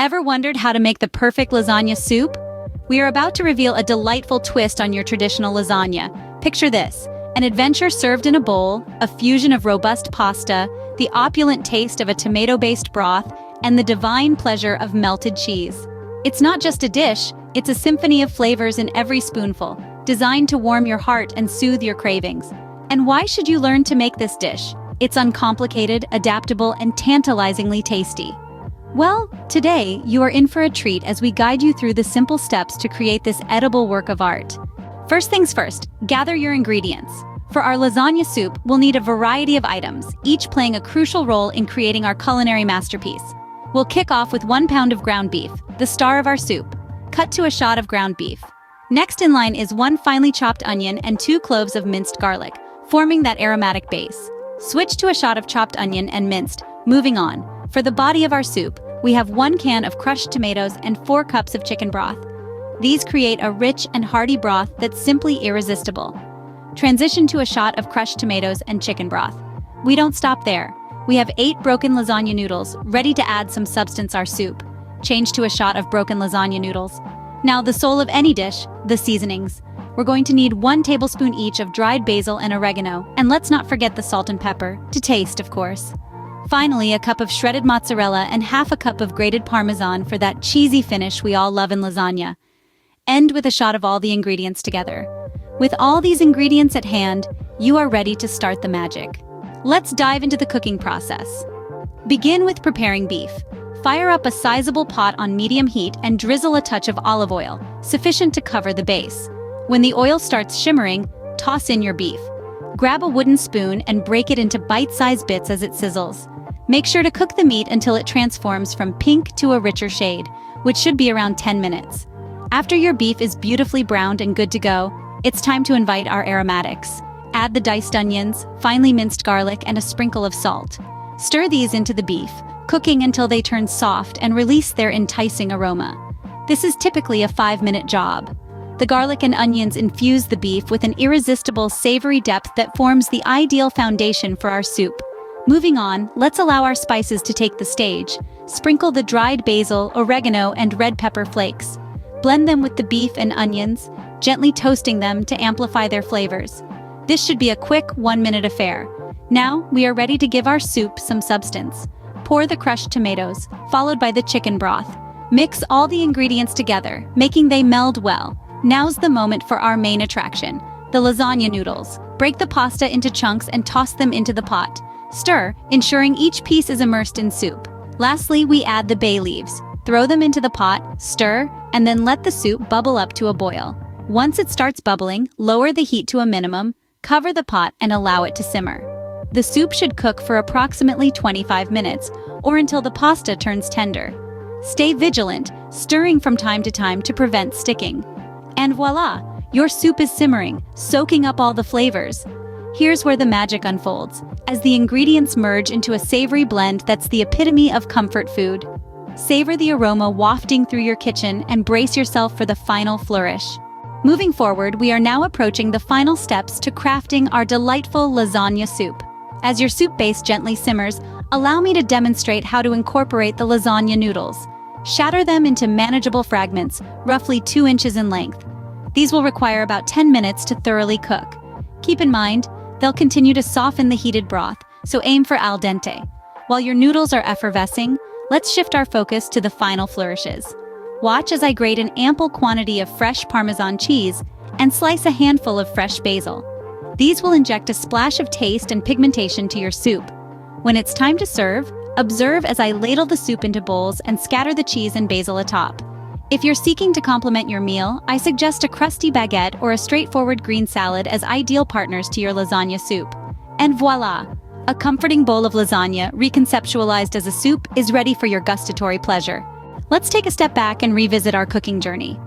Ever wondered how to make the perfect lasagna soup? We are about to reveal a delightful twist on your traditional lasagna. Picture this: an adventure served in a bowl, a fusion of robust pasta, the opulent taste of a tomato-based broth, and the divine pleasure of melted cheese. It's not just a dish, it's a symphony of flavors in every spoonful, designed to warm your heart and soothe your cravings. And why should you learn to make this dish? It's uncomplicated, adaptable, and tantalizingly tasty. Well, today you are in for a treat as we guide you through the simple steps to create this edible work of art. First things first, gather your ingredients. For our lasagna soup, we'll need a variety of items, each playing a crucial role in creating our culinary masterpiece. We'll kick off with 1 pound of ground beef, the star of our soup. Cut to a shot of ground beef. Next in line is 1 finely chopped onion and 2 cloves of minced garlic, forming that aromatic base. Switch to a shot of chopped onion and minced. Moving on. For the body of our soup, we have 1 can of crushed tomatoes and 4 cups of chicken broth. These create a rich and hearty broth that's simply irresistible. Transition to a shot of crushed tomatoes and chicken broth. We don't stop there. We have 8 broken lasagna noodles, ready to add some substance our soup. Change to a shot of broken lasagna noodles. Now the soul of any dish, the seasonings. We're going to need 1 tablespoon each of dried basil and oregano, and let's not forget the salt and pepper, to taste of course. Finally, a cup of shredded mozzarella and half a cup of grated parmesan for that cheesy finish we all love in lasagna. End with a shot of all the ingredients together. With all these ingredients at hand, you are ready to start the magic. Let's dive into the cooking process. Begin with preparing beef. Fire up a sizable pot on medium heat and drizzle a touch of olive oil, sufficient to cover the base. When the oil starts shimmering, toss in your beef. Grab a wooden spoon and break it into bite-sized bits as it sizzles. Make sure to cook the meat until it transforms from pink to a richer shade, which should be around 10 minutes. After your beef is beautifully browned and good to go, it's time to invite our aromatics. Add the diced onions, finely minced garlic, and a sprinkle of salt. Stir these into the beef, cooking until they turn soft and release their enticing aroma. This is typically a 5-minute job. The garlic and onions infuse the beef with an irresistible savory depth that forms the ideal foundation for our soup. Moving on, let's allow our spices to take the stage. Sprinkle the dried basil, oregano, and red pepper flakes. Blend them with the beef and onions, gently toasting them to amplify their flavors. This should be a quick 1-minute affair. Now, we are ready to give our soup some substance. Pour the crushed tomatoes, followed by the chicken broth. Mix all the ingredients together, making they meld well. Now's the moment for our main attraction, the lasagna noodles. Break the pasta into chunks and toss them into the pot. Stir, ensuring each piece is immersed in soup. Lastly, we add the bay leaves. Throw them into the pot, stir, and then let the soup bubble up to a boil. Once it starts bubbling, lower the heat to a minimum, cover the pot, and allow it to simmer. The soup should cook for approximately 25 minutes, or until the pasta turns tender. Stay vigilant, stirring from time to time to prevent sticking. And voila! Your soup is simmering, soaking up all the flavors. Here's where the magic unfolds, as the ingredients merge into a savory blend that's the epitome of comfort food. Savor the aroma wafting through your kitchen and brace yourself for the final flourish. Moving forward, we are now approaching the final steps to crafting our delightful lasagna soup. As your soup base gently simmers, allow me to demonstrate how to incorporate the lasagna noodles. Shatter them into manageable fragments, roughly 2 inches in length. These will require about 10 minutes to thoroughly cook. Keep in mind, they'll continue to soften the heated broth, so aim for al dente. While your noodles are effervescing, let's shift our focus to the final flourishes. Watch as I grate an ample quantity of fresh Parmesan cheese and slice a handful of fresh basil. These will inject a splash of taste and pigmentation to your soup. When it's time to serve, observe as I ladle the soup into bowls and scatter the cheese and basil atop. If you're seeking to complement your meal, I suggest a crusty baguette or a straightforward green salad as ideal partners to your lasagna soup. And voila! A comforting bowl of lasagna, reconceptualized as a soup, is ready for your gustatory pleasure. Let's take a step back and revisit our cooking journey.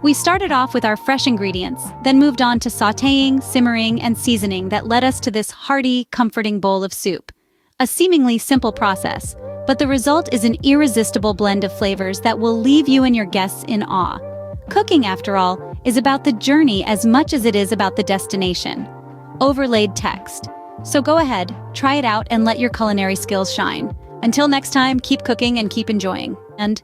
We started off with our fresh ingredients, then moved on to sautéing, simmering, and seasoning that led us to this hearty, comforting bowl of soup. A seemingly simple process, but the result is an irresistible blend of flavors that will leave you and your guests in awe. Cooking, after all, is about the journey as much as it is about the destination. Overlaid text. So go ahead, try it out, and let your culinary skills shine. Until next time, keep cooking and keep enjoying. And